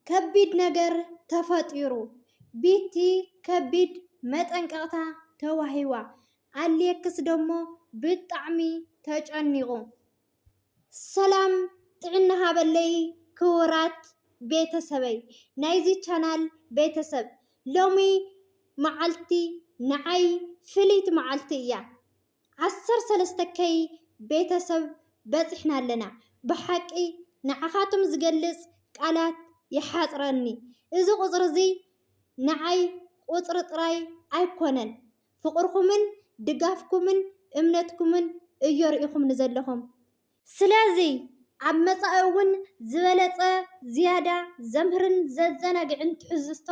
ከቢድ ነገር ተፈጢሩ ቢቲ ከቢድ መጠንቀቅታ ተዋሂዋ አሌክስ ደሞ ብጣዕሚ ተጨኒቁ። ሰላም ጥዕና ሃበለይ ክቡራት ቤተሰበይ ናይዚ ቻናል ቤተሰብ ሎሚ መዓልቲ ንዓይ ፍሊት መዓልቲ እያ 13 ቤተሰብ በፂሕና ኣለና ብሓቂ ንዓኻቶም ዝገልጽ ቃላት ይሓፅረኒ እዚ ቁፅሪ እዚ ንዓይ ቁፅሪ ጥራይ ኣይኮነን ፍቅርኩምን ድጋፍኩምን እምነትኩምን እዮ ርኢኹም ንዘለኹም ስለዚ ኣብ መጻኢ እውን ዝበለፀ ዝያዳ ዘምህርን ዘዘናግዕን ትሕዝቶ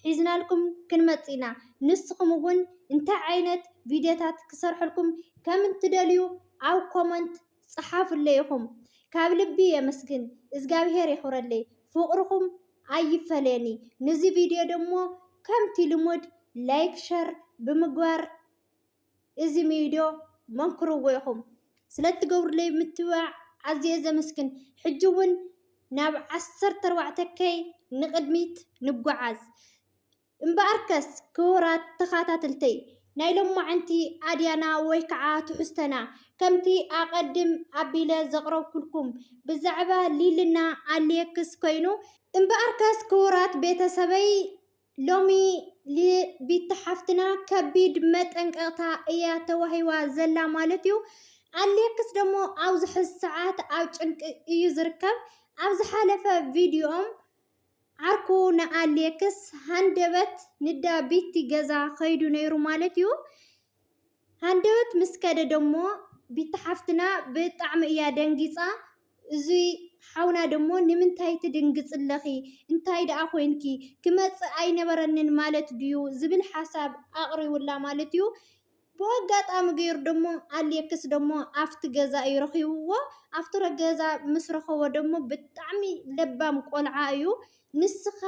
ሒዝናልኩም ክንመፂና ንስኹም እውን እንታይ ዓይነት ቪድዮታት ክሰርሐልኩም ከም እንትደልዩ ኣብ ኮመንት ጽሓፉለይ ኢኹም ካብ ልቢ የመስግን እግዚአብሔር ይኽብረለይ ፍቅርኩም ኣይፈለኒ ነዚ ቪድዮ ደሞ ከምቲ ልሙድ ላይክ ሸር ብምግባር እዚ ቪድዮ መንክርዎ ኢኹም ስለትገብሩለይ ምትባዕ ኣዝየ ዘመስግን ሕጂ እውን ናብ 14K ንቅድሚት ንጓዓዝ እምበኣርከስ ክቡራት ተኸታተልተይ ናይ ሎማዓንቲ ኣድያና ወይ ከዓ ትሕዝተና ከምቲ ኣቀድም ኣቢለ ዘቕረብኩልኩም ብዛዕባ ሊልና ኣሌክስ ኮይኑ እምበኣርከስ ክቡራት ቤተሰበይ ሎሚ ቢቲ ሓፍትና ከቢድ መጠንቀቕታ እያ ተዋሂባ ዘላ ማለት እዩ። ኣሌክስ ደሞ ኣብዚ ሕዚ ሰዓት ኣብ ጭንቂ እዩ ዝርከብ። ኣብ ዝሓለፈ ቪድዮም ዓርኩ ንኣሌክስ ሃንደበት ንዳ ቢቲ ገዛ ኸይዱ ነይሩ ማለት እዩ። ሃንደበት ምስ ከደ ደሞ ቢቲ ሓፍትና ብጣዕሚ እያ ደንጊፃ እዚ ሓውና ደሞ ንምንታይ ትድንግፅለኺ እንታይ ደኣ ኮይንኪ ክመፅእ ኣይነበረንን ማለት ድዩ ዝብል ሓሳብ ኣቕሪቡላ ማለት እዩ። ብኣጋጣሚ ገይሩ ደሞ ኣሌክስ ደሞ ኣፍቲ ገዛ እዩ ረኺብዎ። ኣፍቲ ገዛ ምስ ረኸቦ ደሞ ብጣዕሚ ለባም ቆልዓ እዩ። ንስኻ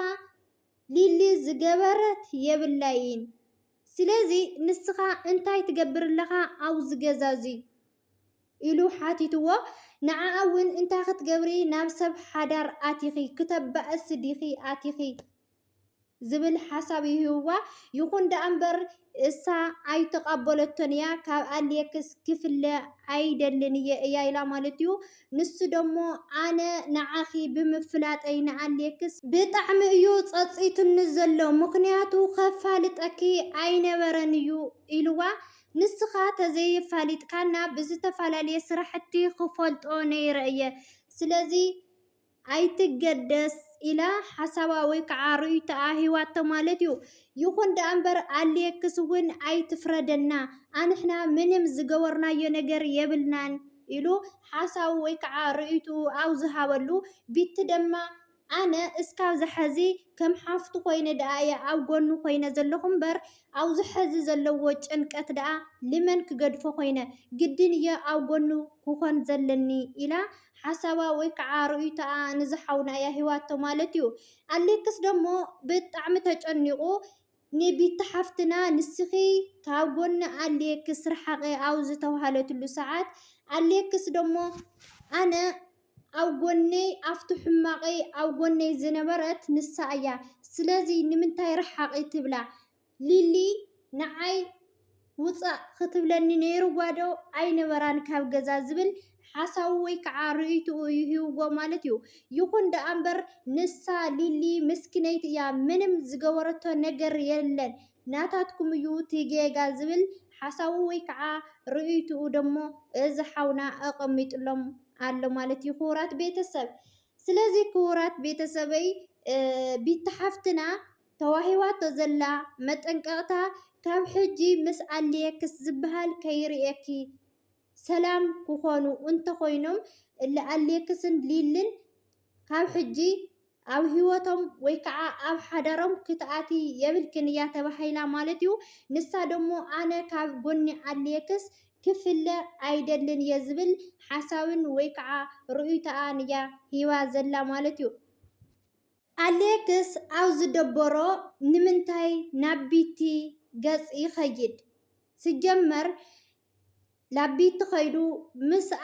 ሊሊ ዝገበረት የብላይን ስለዚ ንስኻ እንታይ ትገብር ኣለኻ ኣብዚ ገዛ እዚ ኢሉ ሓቲትዎ። ንዓዓ እውን እንታይ ክትገብሪ ናብ ሰብ ሓዳር ኣቲኺ ክተባእስ ዲኺ ኣቲኺ ዝብል ሓሳብ ይህብዋ። ይኹን ደኣ እምበር እሳ ኣይተቐበለቶን እያ ካብ ኣሌክስ ክፍለ ኣይደልን እያ ኢላ ማለት እዩ። ንሱ ደሞ ኣነ ንዓኺ ብምፍላጠይ ንኣሌክስ ብጣዕሚ እዩ ፀፂቱኒ ዘሎ ምክንያቱ ከፋልጠኪ ኣይነበረን እዩ ኢልዋ። ንስኻ ተዘይፋሊጥካና ብዝተፈላለየ ስራሕቲ ክፈልጦ ነይረ እየ ስለዚ ኣይትገደስ ኢላ ሓሳባ ወይ ከዓ ርእይቶኣ ሂዋቶ ማለት እዩ። ይኹን ደኣ እምበር ኣሌክስ እውን ኣይትፍረደና ኣንሕና ምንም ዝገበርናዮ ነገር የብልናን ኢሉ ሓሳቡ ወይ ከዓ ርእይቱ ኣብ ዝሃበሉ ቢቲ ደማ ኣነ እስካብ ዝሐዚ ከም ሓፍቱ ኮይነ ደኣ እየ ኣብ ጎኑ ኮይነ ዘለኹ እምበር ኣብዚ ሕዚ ዘለዎ ጭንቀት ደኣ ልመን ክገድፎ ኮይነ ግድን እየ ኣብ ጎኑ ክኾን ዘለኒ ኢላ ሓሳባ ወይ ከዓ ርእይቶኣ ንዝሓውና እያ ሂዋቶ ማለት እዩ። ኣሌክስ ደሞ ብጣዕሚ ተጨኒቁ ንቢቲ ሓፍትና ንስኺ ካብ ጎኒ ኣሌክስ ርሓቐ ኣብ ዝተባሃለትሉ ሰዓት ኣሌክስ ደሞ ኣነ ኣብ ጎነይ ኣፍቲ ሕማቐይ ኣብ ጎነይ ዝነበረት ንሳ እያ ስለዚ ንምንታይ ርሓቐ ትብላ ሊሊ ንዓይ ውፃእ ክትብለኒ ነይሩዋ ዶ ኣይነበራን ካብ ገዛ ዝብል ሓሳቡ ወይ ከዓ ርእይትኡ ይህብዎ ማለት እዩ። ይኹን ደኣ እምበር ንሳ ሊሊ ምስኪነይቲ እያ ምንም ዝገበረቶ ነገር የለን ናታትኩም እዩ ትጌጋ ዝብል ሓሳቡ ወይ ከዓ ርእይትኡ ደሞ እዚ ሓውና ኣቐሚጥሎም ኣሎ ማለት እዩ ክቡራት ቤተሰብ። ስለዚ ክቡራት ቤተሰበይ ቢቲ ሓፍትና ተዋሂባቶ ዘላ መጠንቀቕታ ካብ ሕጂ ምስ ኣሌክስ ዝበሃል ከይርኤኪ ሰላም ክኾኑ እንተኮይኖም ኣሌክስን ሊልን ካብ ሕጂ ኣብ ሂወቶም ወይ ከዓ ኣብ ሓዳሮም ክትኣቲ የብልክን እያ ተባሂላ ማለት እዩ። ንሳ ደሞ ኣነ ካብ ጎኒ ኣሌክስ ክፍለ ኣይደልን እየ ዝብል ሓሳብን ወይ ከዓ ርእይቶኣን እያ ሂባ ዘላ ማለት እዩ። ኣሌክስ ኣብ ዝደበሮ ንምንታይ ናብ ቢቲ ገጽ ይኸይድ? ሲጀመር ላቢት ተኸይዱ ምስኣ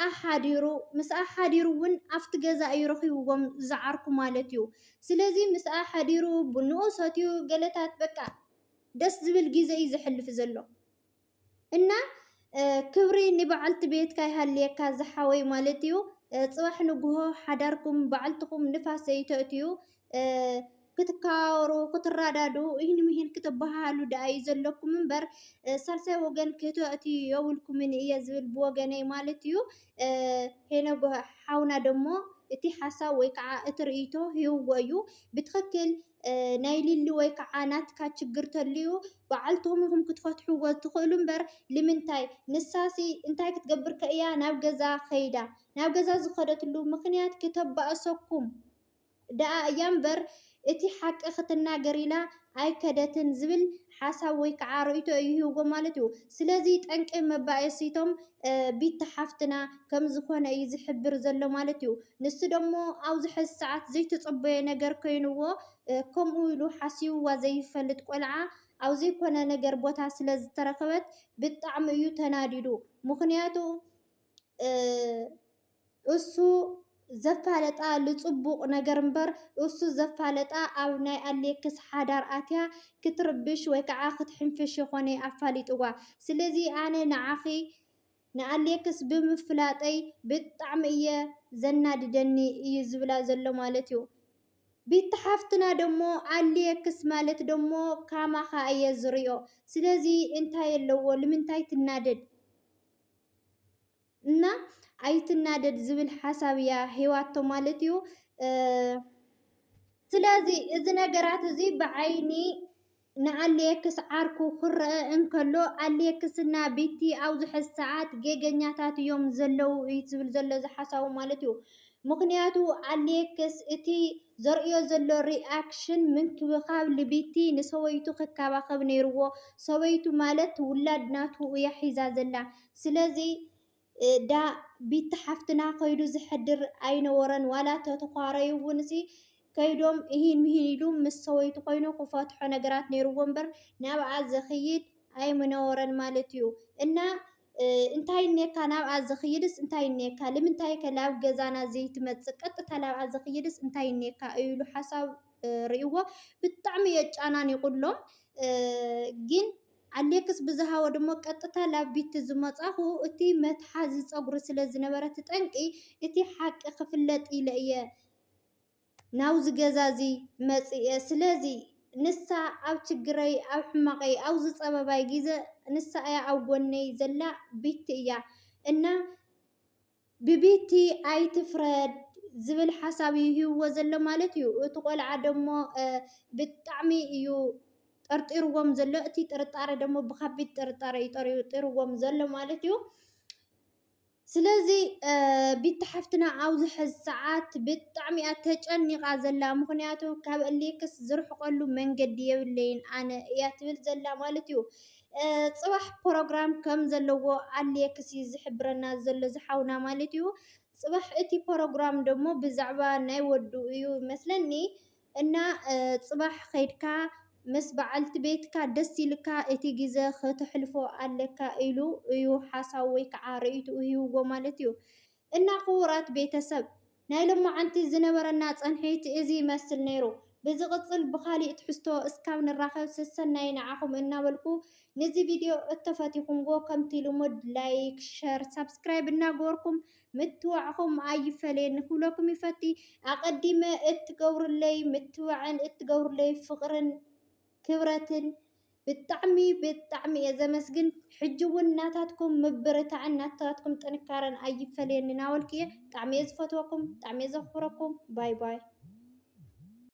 ሓዲሩ እውን ኣብቲ ገዛ እዩ ረኺብዎም ዝዓርኩ ማለት እዩ። ስለዚ ምስኣ ሓዲሩ ቡንኡ ሰትዩ ገለታት በቃ ደስ ዝብል ግዜ እዩ ዘሕልፍ ዘሎ እና ክብሪ ንበዓልቲ ቤትካ ይሃልየካ ዝሓወይ ማለት እዩ። ፅባሕ ንግሆ ሓዳርኩም በዓልትኩም ንፋስ ዘይተእትዩ ክትከባበሩ ክትራዳድኡ ይህን ምሂን ክትበሃሉ ዳ እዩ ዘለኩም እምበር ሳልሳይ ወገን ክትእትዩ የብልኩምን እየ ዝብል ብወገነይ ማለት እዩ። ሄኖ ሓውና ደሞ እቲ ሓሳብ ወይ ከዓ እቲ ርእይቶ ሂብዎ እዩ ብትክክል ናይ ሊሊ ወይ ከዓ ናትካ ችግር ተልዩ በዓልትኩም ኢኹም ክትፈትሕዎ ትኽእሉ እምበር ንምንታይ ንሳሲ እንታይ ክትገብር ከእያ ናብ ገዛ ከይዳ ናብ ገዛ ዝኸደትሉ ምክንያት ክተባእሰኩም ደኣ እያ እምበር እቲ ሓቂ ክትናገር ኢላ ኣይከደትን ዝብል ሓሳብ ወይ ከዓ ርእይቶ እዩ ሂብዎ ማለት እዩ። ስለዚ ጠንቂ መባእሲቶም ቢቲ ሓፍትና ከም ዝኾነ እዩ ዝሕብር ዘሎ ማለት እዩ። ንሱ ደሞ ኣብዚ ሕዚ ሰዓት ዘይተፀበየ ነገር ኮይኑዎ ከምኡ ኢሉ ሓሲብዋ ዘይፈልጥ ቆልዓ ኣብ ዘይኮነ ነገር ቦታ ስለ ዝተረኸበት ብጣዕሚ እዩ ተናዲዱ። ምክንያቱ እሱ ዘፋለጣ ልፅቡቕ ነገር እምበር እሱ ዘፋለጣ ኣብ ናይ ኣሌክስ ሓዳር ኣትያ ክትርብሽ ወይ ከዓ ክትሕንፍሽ ይኾነ ኣፋሊጥዋ። ስለዚ ኣነ ንዓኺ ንኣሌክስ ብምፍላጠይ ብጣዕሚ እየ ዘናድደኒ እዩ ዝብላ ዘሎ ማለት እዩ። ቤት ሓፍትና ደሞ ኣሌክስ ማለት ደሞ ካማኻ እየ ዝርዮ። ስለዚ እንታይ ኣለዎ ንምንታይ ትናደድ እና ኣይትናደድ ዝብል ሓሳብ እያ ሂዋቶ ማለት እዩ። ስለዚ እዚ ነገራት እዚ ብዓይኒ ንኣሌክስ ዓርኩ ክርአ እንከሎ ኣሌክስና ቤቲ ኣብዚ ሕዚ ሰዓት ጌገኛታት እዮም ዘለው እዩ ዝብል ዘሎ ዝሓሳቡ ማለት እዩ። ምክንያቱ ኣሌክስ እቲ ዘርእዮ ዘሎ ሪኣክሽን ምንክብኻብ ልቤቲ ንሰበይቱ ክከባኸብ ነይርዎ። ሰበይቱ ማለት ውላድ ናቱ እያ ሒዛ ዘላ። ስለዚ ዳ ቤቲ ሓፍትና ከይዱ ዝሕድር ኣይነበረን ዋላ ተተኳረዩ እውን ከይዶም ይህን ምሂን ኢሉ ምስ ሰበይቱ ኮይኑ ክፈትሖ ነገራት ነይርዎ እምበር ናብኣ ዘኽይድ ኣይምነበረን ማለት እዩ። እና እንታይ ነካ ናብኣ ዘኽይድስ እንታይ ነካ ንምንታይ ከላብ ገዛና ዘይትመፅእ ቀጥታ ናብኣ ዘኽይድስ እንታይ ነካ ኢሉ ሓሳብ ርእይዎ ብጣዕሚ የጫናኒቁሎም። ግን ኣሌክስ ብዝሃቦ ደሞ ቀጥታ ላብ ቤት ዝመፃኹ እቲ መትሓዚ ፀጉሪ ስለ ዝነበረ ትጠንቂ እቲ ሓቂ ክፍለጥ ኢለ እየ ናብዚ ገዛ እዚ መፅየ። ስለዚ ንሳ ኣብ ችግረይ ኣብ ሕማቐይ ኣብ ዝፀበባይ ግዜ ንሳ እያ ኣብ ጎነይ ዘላ ቤቲ እያ እና ብቤቲ ኣይትፍረድ ዝብል ሓሳብ ይህብዎ ዘሎ ማለት እዩ። እቲ ቆልዓ ደሞ ብጣዕሚ እዩ ጠርጢርዎም ዘሎ። እቲ ጥርጣረ ደሞ ብከቢድ ጥርጣረ እዩ ጠርጢርዎም ዘሎ ማለት እዩ። ስለዚ ቤቲ ሓፍትና ኣብዚ ሕዚ ሰዓት ብጣዕሚ እያ ተጨኒቓ ዘላ። ምክንያቱ ካብ ኣሌክስ ዝርሕቐሉ መንገዲ የብለይን ኣነ እያ ትብል ዘላ ማለት እዩ። ፅባሕ ፕሮግራም ከም ዘለዎ ኣሌክስ እዩ ዝሕብረና ዘሎ ዝሓውና ማለት እዩ። ፅባሕ እቲ ፕሮግራም ደሞ ብዛዕባ ናይ ወዱ እዩ መስለኒ እና ፅባሕ ከይድካ ምስ በዓልቲ ቤትካ ደስ ኢልካ እቲ ግዜ ክትሕልፎ ኣለካ ኢሉ እዩ ሓሳብ ወይ ከዓ ርእይቱ ሂብዎ ማለት እዩ። እና ክቡራት ቤተሰብ ናይ ሎማዓንቲ ዝነበረና ፀንሒት እዚ ይመስል ነይሩ። ብዝቕፅል ብካሊእ ትሕዝቶ እስካብ ንራኸብ ሰናይ ንዓኹም እናበልኩ ነዚ ቪድዮ እተፈቲኹምዎ ከምቲ ልሙድ ላይክ ሸር ሳብስክራይብ እናገበርኩም ምትዋዕኹም ኣይፈለየኒ ክብለኩም ይፈቲ። ኣቐዲመ እትገብሩለይ ምትዋዕን እትገብሩለይ ፍቕርን ክብረትን ብጣዕሚ እየ ዘመስግን። ሕጂ እውን እናታትኩም ምብርታዕን እናታትኩም ጥንካረን ኣይፈለየኒ እናበልኩ እየ። ብጣዕሚ እየ ዝፈትወኩም ብጣዕሚ እየ ዘኽብረኩም። ባይ ባይ